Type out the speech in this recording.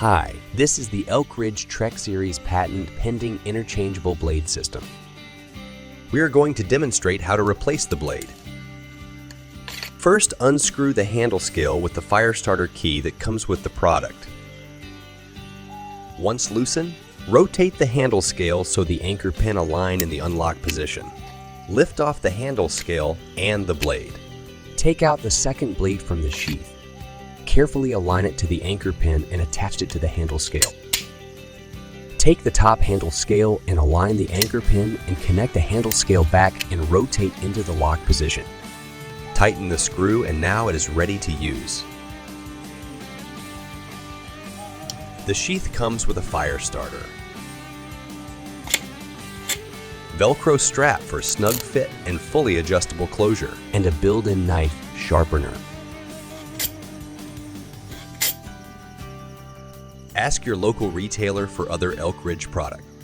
Hi, this is the Elk Ridge Trek Series patent pending interchangeable blade system. We are going to demonstrate how to replace the blade. First, unscrew the handle scale with the firestarter key that comes with the product. Once loosened, rotate the handle scale so the anchor pin align in the unlock position. Lift off the handle scale and the blade. Take out the second blade from the sheath. Carefully align it to the anchor pin and attach it to the handle scale. Take the top handle scale and align the anchor pin and connect the handle scale back and rotate into the lock position. Tighten the screw and now it is ready to use. The sheath comes with a fire starter, Velcro strap for snug fit and fully adjustable closure, and a built-in knife sharpener. Ask your local retailer for other Elk Ridge products.